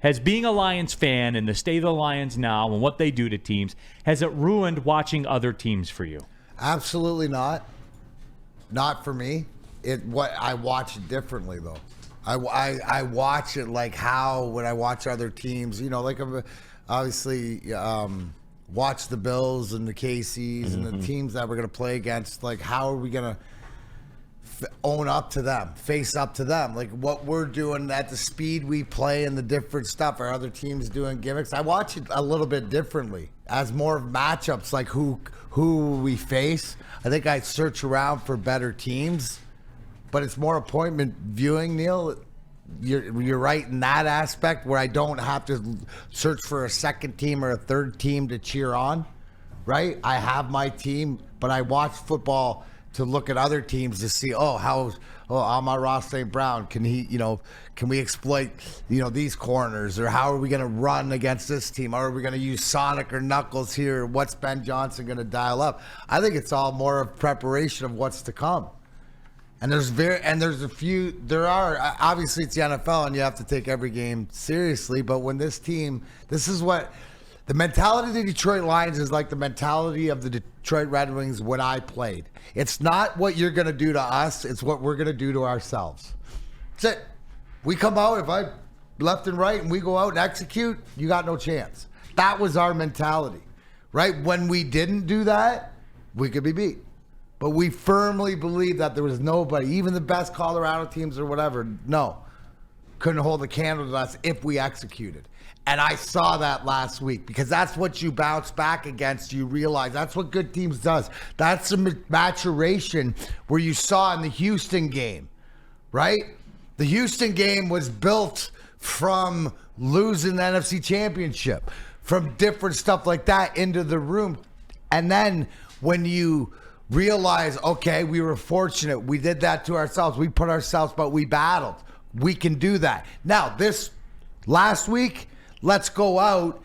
Has being a Lions fan and the state of the Lions now and what they do to teams, has it ruined watching other teams for you? Absolutely not. Not for me. I watch it differently though. I watch it like how when I watch other teams, like I'm obviously watch the Bills and the KCs and the teams that we're going to play against. Like, how are we going to own up to them, face up to them? Like what we're doing at the speed we play and the different stuff. Are other teams doing gimmicks? I watch it a little bit differently as more of matchups, like who we face. I think I search around for better teams, but it's more appointment viewing, Neal. You're right in that aspect where I don't have to search for a second team or a third team to cheer on, right? I have my team, but I watch football to look at other teams to see, Amon-Ra St. Brown, can we exploit, these corners, or how are we going to run against this team? Or are we going to use Sonic or Knuckles here? What's Ben Johnson going to dial up? I think it's all more of preparation of what's to come. And obviously it's the NFL and you have to take every game seriously, but when this is what the mentality of the Detroit Lions is like the mentality of the Detroit Red Wings when I played. It's not what you're going to do to us, it's what we're going to do to ourselves. That's it. We come out, if I left and right and we go out and execute, you got no chance. That was our mentality, right? When we didn't do that, we could be beat. But we firmly believe that there was nobody, even the best Colorado teams or whatever, couldn't hold a candle to us if we executed. And I saw that last week because that's what you bounce back against. You realize that's what good teams does. That's the maturation where you saw in the Houston game, right? The Houston game was built from losing the NFC Championship, from different stuff like that into the room. And then when you realize, okay, we were fortunate. We did that to ourselves. We put ourselves, but we battled. We can do that. Now, this last week, let's go out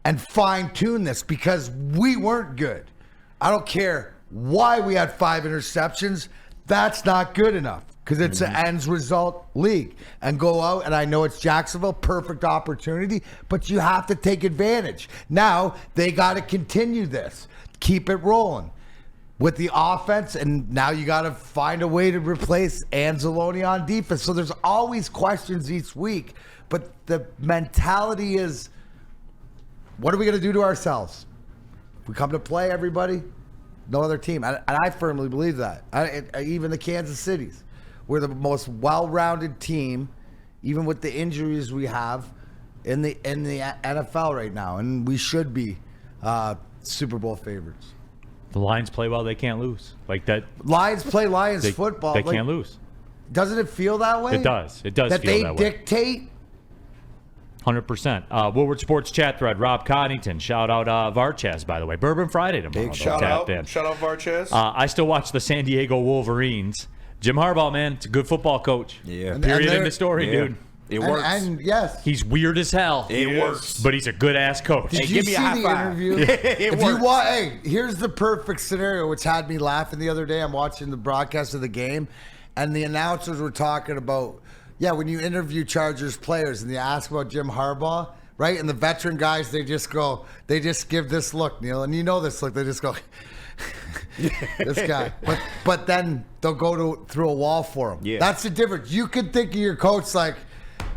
and fine-tune this because we weren't good. I don't care why we had 5 interceptions. That's not good enough because it's an ends result league. And go out, and I know it's Jacksonville, perfect opportunity, but you have to take advantage. Now, they got to continue this. Keep it rolling with the offense, and now you got to find a way to replace Anzalone on defense. So there's always questions each week, but the mentality is, what are we going to do to ourselves? We come to play, everybody, no other team. And I firmly believe that. Even the Kansas Cities, we're the most well-rounded team, even with the injuries we have in the NFL right now, and we should be Super Bowl favorites. The Lions play well, they can't lose. Like that. Lions play Lions football. They can't lose. Doesn't it feel that way? It does. It does that feel that way. That they dictate? 100%. Woodward Sports chat thread, Rob Coddington. Shout out Varchaz, by the way. Bourbon Friday tomorrow. Big shout out. Shout out Varchaz. I still watch the San Diego Wolverines. Jim Harbaugh, man, it's a good football coach. Yeah. Period in the story, dude. It works. And yes. He's weird as hell. It works. But he's a good-ass coach. Did you give me see a high the five. interview? Here's the perfect scenario, which had me laughing the other day. I'm watching the broadcast of the game, and the announcers were talking about, when you interview Chargers players and you ask about Jim Harbaugh, right? And the veteran guys, they just give this look, Neal, and you know this look. They just go, this guy. But then they'll go through a wall for him. Yeah. That's the difference. You could think of your coach like,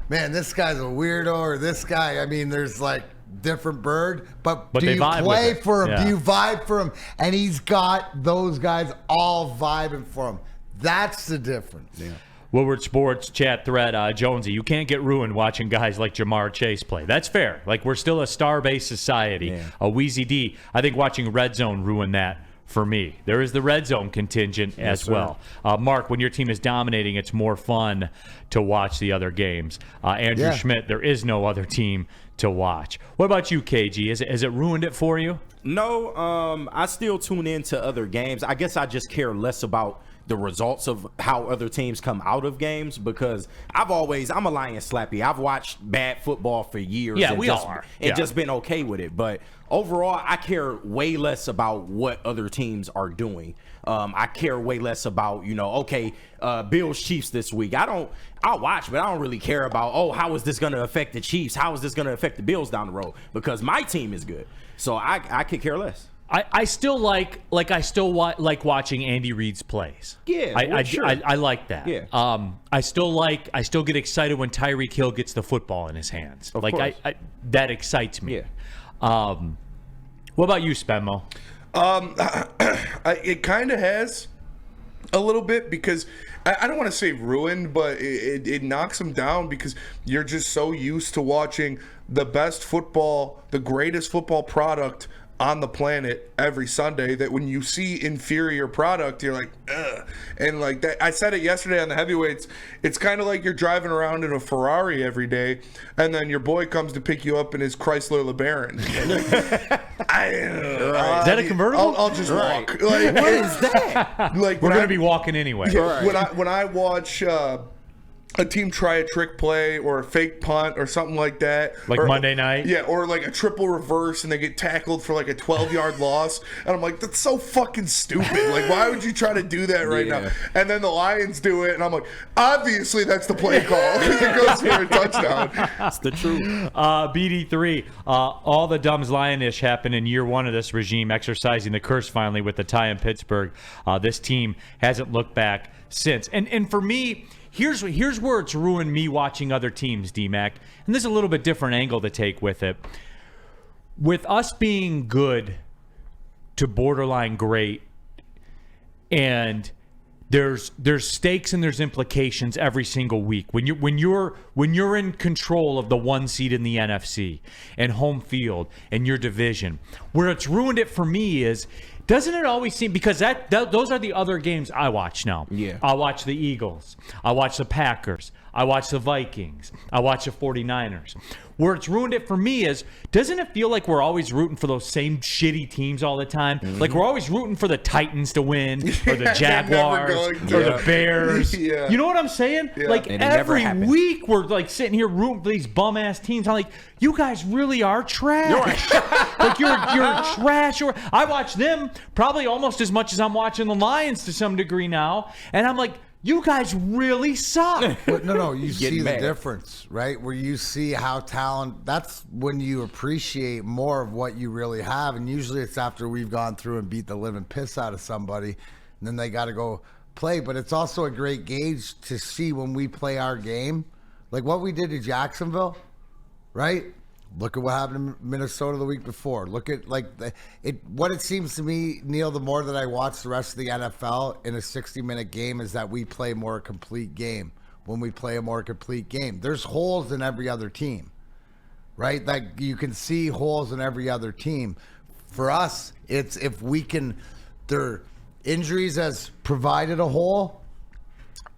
man, this guy's a weirdo, or this guy, I mean, there's like different bird, but do you play for him? Yeah. Do you vibe for him? And he's got those guys all vibing for him. That's the difference. Yeah. Woodward Sports chat thread, Jonesy, you can't get ruined watching guys like Jamar Chase play. That's fair. Like, we're still a star-based society. Yeah. A Wheezy D, I think watching Red Zone ruined that for me. There is the Red Zone contingent as well. Mark, when your team is dominating, it's more fun to watch the other games. Andrew Schmidt, there is no other team to watch. What about you, KG? Has it ruined it for you? No, I still tune into other games. I guess I just care less about the results of how other teams come out of games, because I'm a Lions slappy. I've watched bad football for years. Yeah, we all are. And just been okay with it. But overall, I care way less about what other teams are doing. I care way less about, Bills Chiefs this week. I'll watch, but I don't really care about, how is this going to affect the Chiefs? How is this going to affect the Bills down the road? Because my team is good. So I could care less. I still like watching Andy Reid's plays. Yeah, sure. I like that. Yeah. I still get excited when Tyreek Hill gets the football in his hands. Of course. That excites me. Yeah. What about you, Spenmo? It kind of has a little bit, because I don't want to say ruined, but it knocks them down, because you're just so used to watching the best football, the greatest football product on the planet every Sunday, that when you see inferior product, you're like, ugh. And like that, I said it yesterday on the heavyweights, it's kind of like you're driving around in a Ferrari every day, and then your boy comes to pick you up in his Chrysler LeBaron. Is that a convertible? I'll just walk. Like, What is that? like We're going to be walking anyway. when I watch a team try a trick play or a fake punt or something like that, Like or, Monday night? Yeah, or like a triple reverse and they get tackled for like a 12-yard loss, and I'm like, that's so fucking stupid. Like, why would you try to do that right now? And then the Lions do it, and I'm like, obviously that's the play call, because it goes for a touchdown. That's the truth. BD3, all the dumbs Lionish happened in year one of this regime, exercising the curse finally with the tie in Pittsburgh. This team hasn't looked back since. And for me, here's where it's ruined me watching other teams, D-Mac. And there's a little bit different angle to take with it. With us being good to borderline great, and there's stakes and there's implications every single week. When you're in control of the one seed in the NFC and home field and your division, where it's ruined it for me is, doesn't it always seem, because those are the other games I watch now. Yeah. I watch the Eagles. I watch the Packers. I watch the Vikings. I watch the 49ers. Where it's ruined it for me is, doesn't it feel like we're always rooting for those same shitty teams all the time? Mm-hmm. Like we're always rooting for the Titans to win, or the Jaguars, or the Bears. Yeah. You know what I'm saying? Yeah. Like And every week we're like sitting here rooting for these bum-ass teams. I'm like, you guys really are trash. Like you're trash. I watch them probably almost as much as I'm watching the Lions to some degree now, and I'm like, you guys really suck. But no, you see mad. the difference, right? Where you see how talent, that's when you appreciate more of what you really have. And usually it's after we've gone through and beat the living piss out of somebody, and then they got to go play. But it's also a great gauge to see when we play our game, like what we did to Jacksonville, right? Look at what happened in Minnesota the week before. Look at what it seems to me, Neal, the more that I watch the rest of the NFL in a 60-minute game, is that we play more a complete game. When we play a more complete game, there's holes in every other team, right? Like you can see holes in every other team. For us, it's if we can, their injuries has provided a hole,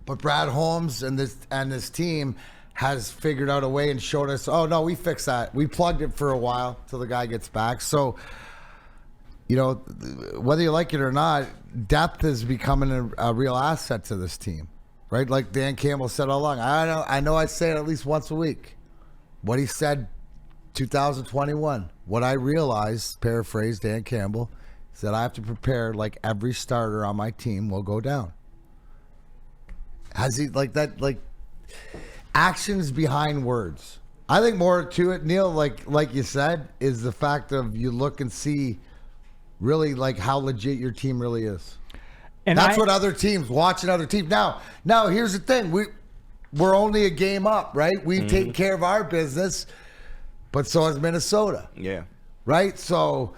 but Brad Holmes and this team has figured out a way and showed us, oh, no, we fixed that. We plugged it for a while till the guy gets back. So, whether you like it or not, depth is becoming a real asset to this team, right? Like Dan Campbell said all along. I know I say it at least once a week. What he said 2021, what I realized, paraphrase Dan Campbell, is that I have to prepare like every starter on my team will go down. Has he like that, like actions behind words? I think more to it, Neal, like you said, is the fact of you look and see really like how legit your team really is. And that's what other teams, watching other teams. Now here's the thing. We're only a game up, right? We've taken care of our business, but so has Minnesota. Yeah. Right? So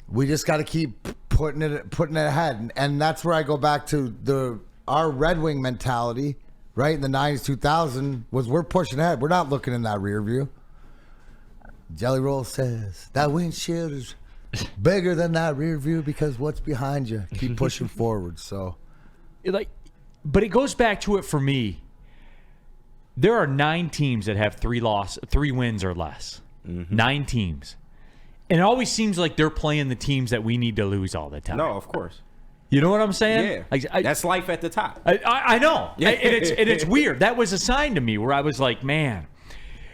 we just got to keep putting it ahead. And that's where I go back to our Red Wing mentality, right? In the 90s, 2000 was we're pushing ahead. We're not looking in that rear view. Jelly Roll says that windshield is bigger than that rear view because what's behind you? Keep pushing forward. So, but it goes back to it for me. There are 9 teams that have 3 wins or less. 9 teams. And it always seems like they're playing the teams that we need to lose all the time. No, of course. You know what I'm saying? Yeah, that's life at the top. I know. And it's weird. That was a sign to me where I was like, man.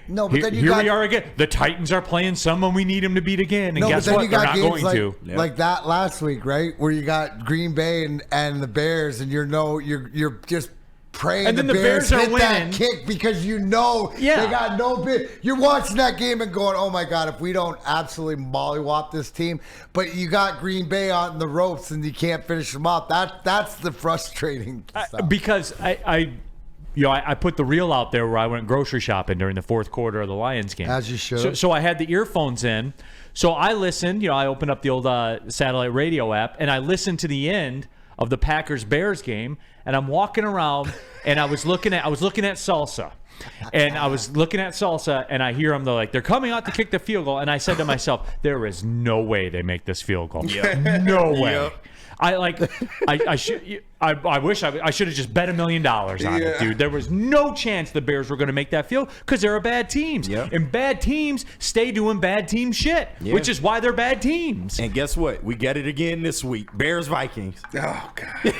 No, but then here we are again. The Titans are playing someone we need them to beat again, and guess what? They're not going to. Like that last week, right? Where you got Green Bay and the Bears, and you're just praying and then the Bears hit are winning. That kick because they got no bit. You're watching that game and going, oh my God, if we don't absolutely mollywop this team, but you got Green Bay on the ropes and you can't finish them up. That's the frustrating stuff. Because I put the reel out there where I went grocery shopping during the fourth quarter of the Lions game. As you should. So I had the earphones in. So I listened. I opened up the old satellite radio app, and I listened to the end of the Packers-Bears game, and I'm walking around, and I was looking at Salsa. And I was looking at Salsa, and I hear them. They're coming out to kick the field goal. And I said to myself, there is no way they make this field goal. Yep. No way. Yep. I wish I should have just bet $1 million on it, dude. There was no chance the Bears were going to make that field because they're a bad team. Yep. And bad teams stay doing bad team shit, which is why they're bad teams. And guess what? We get it again this week. Bears-Vikings. Oh, God.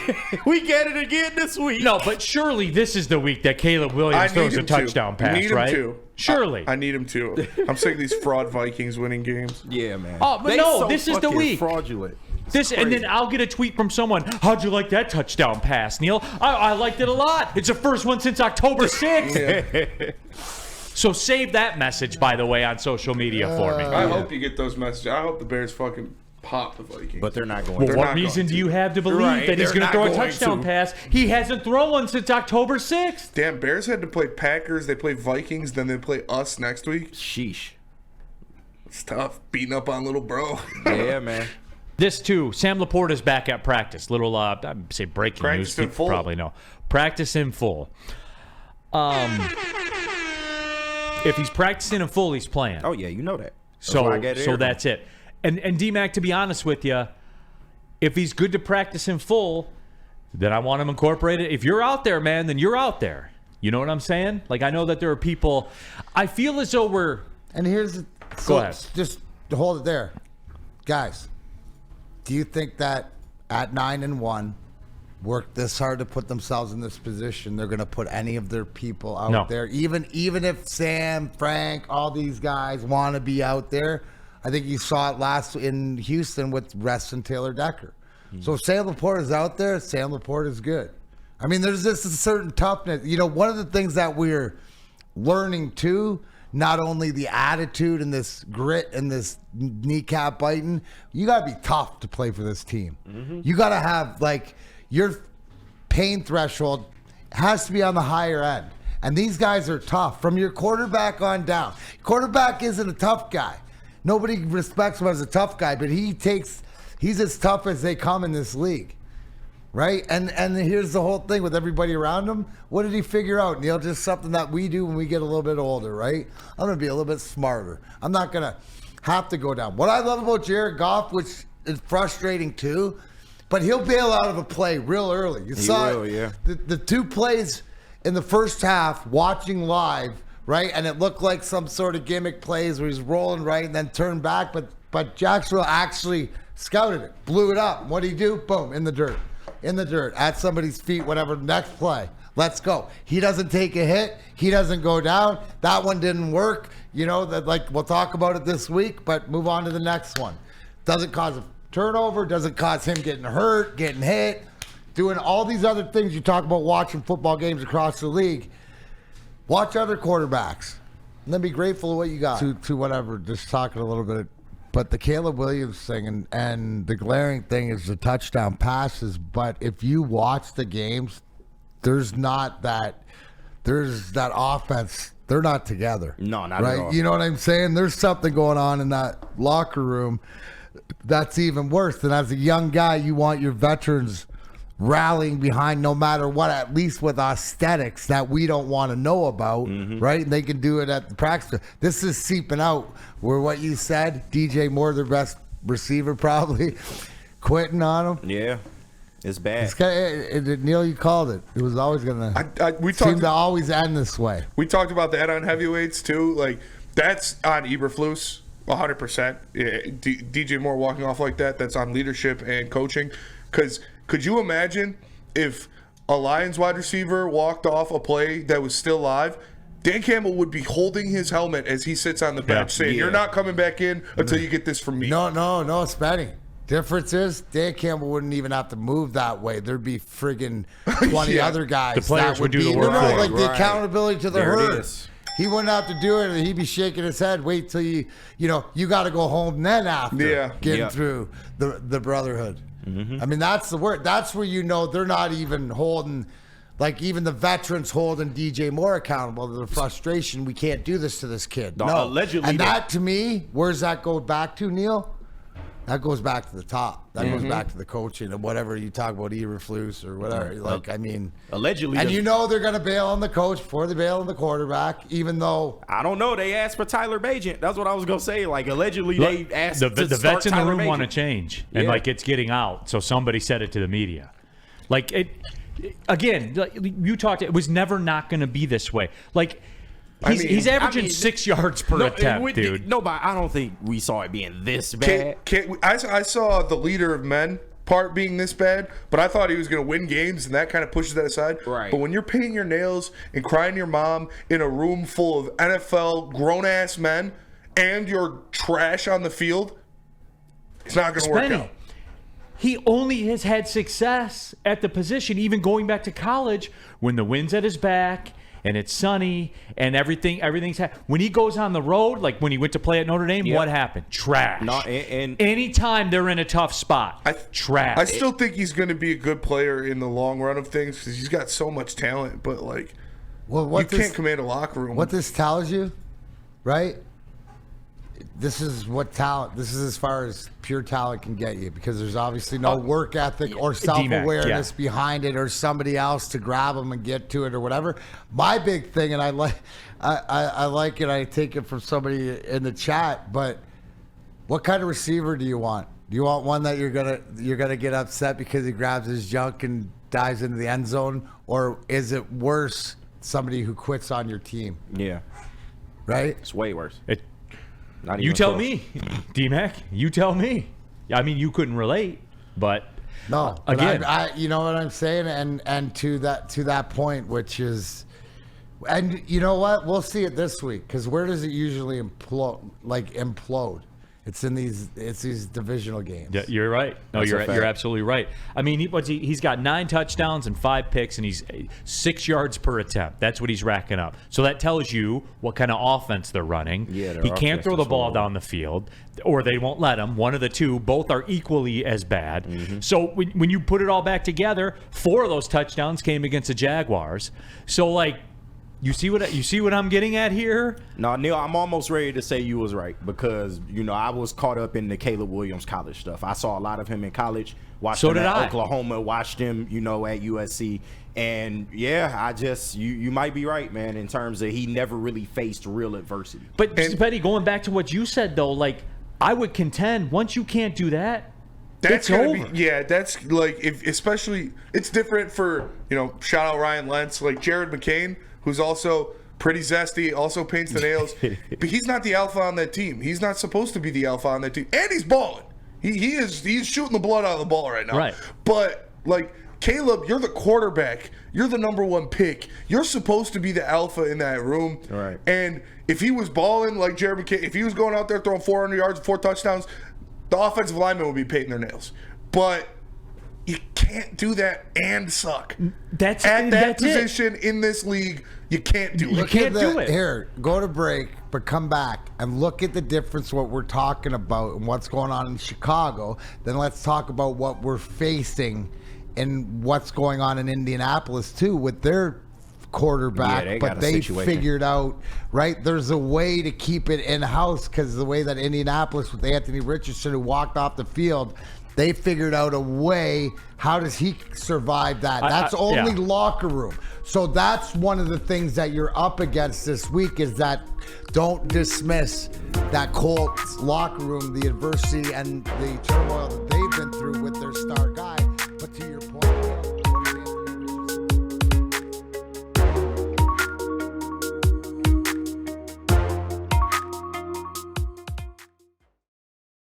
We get it again this week. No, but surely this is the week that Caleb Williams throws a touchdown pass, right? To. Surely. I need him to. I'm sick of these fraud Vikings winning games. Yeah, man. Oh, but this is the week. Fraudulent. And then I'll get a tweet from someone. How'd you like that touchdown pass, Neal? I liked it a lot. It's the first one since October 6th. So save that message, by the way, on social media for me. I hope you get those messages. I hope the Bears fucking pop the Vikings. But they're not going to. to. Well, what reason do you have to believe that he's going to throw a touchdown pass? He hasn't thrown one since October 6th. Damn, Bears had to play Packers. They play Vikings. Then they play us next week. Sheesh. It's tough. Beating up on little bro. Yeah, man. This, too, Sam Laporta's back at practice. Little, I'd say breaking practice news. In full. Probably know. Practice in full. If he's practicing in full, he's playing. Oh, yeah, you know that. So that's it. And D-Mac, to be honest with you, if he's good to practice in full, then I want him incorporated. If you're out there, man, then you're out there. You know what I'm saying? Like, I know that there are people. I feel as though we're. And here's. Go ahead. Just hold it there. Guys, do you think that at 9-1, work this hard to put themselves in this position, they're going to put any of their people out there? Even if Sam, Frank, all these guys want to be out there. I think you saw it last in Houston with Rest and Taylor Decker. So if Sam Laporta is out there, Sam Laporta is good. I mean, there's just a certain toughness. One of the things that we're learning too, not only the attitude and this grit and this kneecap biting, you got to be tough to play for this team. Mm-hmm. You got to have, your pain threshold has to be on the higher end. And these guys are tough. From your quarterback on down. Quarterback isn't a tough guy. Nobody respects him as a tough guy, but he's as tough as they come in this league. Right? And here's the whole thing with everybody around him. What did he figure out, Neal? Just something that we do when we get a little bit older, right? I'm going to be a little bit smarter. I'm not going to have to go down. What I love about Jared Goff, which is frustrating too, but he'll bail out of a play real early. You saw the two plays in the first half, watching live, right? And it looked like some sort of gimmick plays where he's rolling right and then turned back, but Jacksonville actually scouted it, blew it up. What did he do? Boom, in the dirt, at somebody's feet, whatever. Next play, let's go. He doesn't take a hit. He doesn't go down. That one didn't work. We'll talk about it this week, but move on to the next one. Doesn't cause a turnover, doesn't cause him getting hurt, getting hit, doing all these other things you talk about watching football games across the league. Watch other quarterbacks and then be grateful of what you got. To whatever, just talking a little bit. But the Caleb Williams thing and the glaring thing is the touchdown passes. But if you watch the games, there's that offense. They're not together. No, not right? at all. You know what I'm saying? There's something going on in that locker room that's even worse. And as a young guy, you want your veterans rallying behind no matter what, at least with aesthetics that we don't want to know about, right? And they can do it at the practice. This is seeping out where what you said, DJ Moore, their best receiver probably, quitting on him. Yeah, it's bad. Neal, you called it. It was always going to seem to always end this way. We talked about that on heavyweights too. That's on Eberflus. 100%. DJ Moore walking off like that, that's on leadership and coaching. Because could you imagine if a Lions wide receiver walked off a play that was still live? Dan Campbell would be holding his helmet as he sits on the bench saying, you're not coming back in until you get this from me. No, Spenny. Difference is Dan Campbell wouldn't even have to move that way. There'd be friggin' 20 other guys. The players that would do the work for him. like the accountability to the There it herd. is. He wouldn't have to do it, and he'd be shaking his head. Wait till you got to go home then after getting through the brotherhood. Mm-hmm. I mean, that's the word. That's where they're not even holding, like even the veterans holding DJ Moore accountable to the frustration. We can't do this to this kid. No. Allegedly. And that, to me, where's that go back to, Neal? That goes back to the top. That goes back to the coaching and whatever you talk about, Eberflus or whatever. Allegedly. And they're going to bail on the coach before they bail on the quarterback, even though. I don't know. They asked for Tyler Bagent. That's what I was going to say. Like, allegedly, they asked the to vets start in the Tyler room Bagent. want to change, and it's getting out. So somebody said it to the media. Like, again, you talked. It was never not going to be this way. Like. He's averaging 6 yards per attempt, dude. No, but I don't think we saw it being this bad. I saw the leader of men part being this bad, but I thought he was going to win games, and that kind of pushes that aside. Right. But when you're painting your nails and crying to your mom in a room full of NFL grown-ass men and you're trash on the field, it's not going to work out. He only has had success at the position, even going back to college, when the wind's at his back and it's sunny and everything's when he goes on the road, like when he went to play at Notre Dame, what happened? Trash. And anytime they're in a tough spot, trash. I still think he's going to be a good player in the long run of things because he's got so much talent, but you can't command a locker room. What this tells you, right? This is as far as pure talent can get you, because there's obviously no work ethic or self-awareness behind it, or somebody else to grab them and get to it or whatever. My big thing, and I like it, I take it from somebody in the chat, but what kind of receiver do you want? Do you want one that you're gonna get upset because he grabs his junk and dives into the end zone, or is it worse, somebody who quits on your team? Yeah. Right? It's way worse. You tell me, D-Mac. You tell me. I mean, you couldn't relate, but no. Again, you know what I'm saying, and to that point, which is, and you know what? We'll see it this week, because where does it usually implode? It's in these divisional games. Yeah, you're right. No, you're absolutely right. I mean, he's got 9 touchdowns and 5 picks, and he's 6 yards per attempt. That's what he's racking up. So that tells you what kind of offense they're running. Yeah, he can't throw the ball down the field, or they won't let him. One of the two. Both are equally as bad. Mm-hmm. So when you put it all back together, 4 of those touchdowns came against the Jaguars. So you see what I'm getting at here? No, Neal, I'm almost ready to say you was right, because I was caught up in the Caleb Williams college stuff. I saw a lot of him in college. Watched him at Oklahoma. Watched him, at USC. And yeah, you might be right, man, in terms of he never really faced real adversity. But Petty, going back to what you said though, I would contend once you can't do that, it's over. That's especially it's different for shout out Ryan Lentz, like Jared McCain, who's also pretty zesty, also paints the nails, but he's not the alpha on that team. He's not supposed to be the alpha on that team, and he's balling. He's shooting the blood out of the ball right now. Right. But Caleb, you're the quarterback. You're the number 1 pick. You're supposed to be the alpha in that room. Right. And if he was balling like Jared McCain, if he was going out there throwing 400 yards, 4 touchdowns, the offensive linemen would be painting their nails. But you can't do that and suck. That's position in this league. You can't do it. You can't do it. Here, go to break, but come back and look at the difference, what we're talking about and what's going on in Chicago. Then let's talk about what we're facing and what's going on in Indianapolis, too, with their quarterback. But they figured out, right, there's a way to keep it in-house, because the way that Indianapolis with Anthony Richardson, who walked off the field, they figured out a way. How does he survive that? That's only locker room. So that's one of the things that you're up against this week, is that don't dismiss that Colts locker room, the adversity and the turmoil that they've been through with their star guys.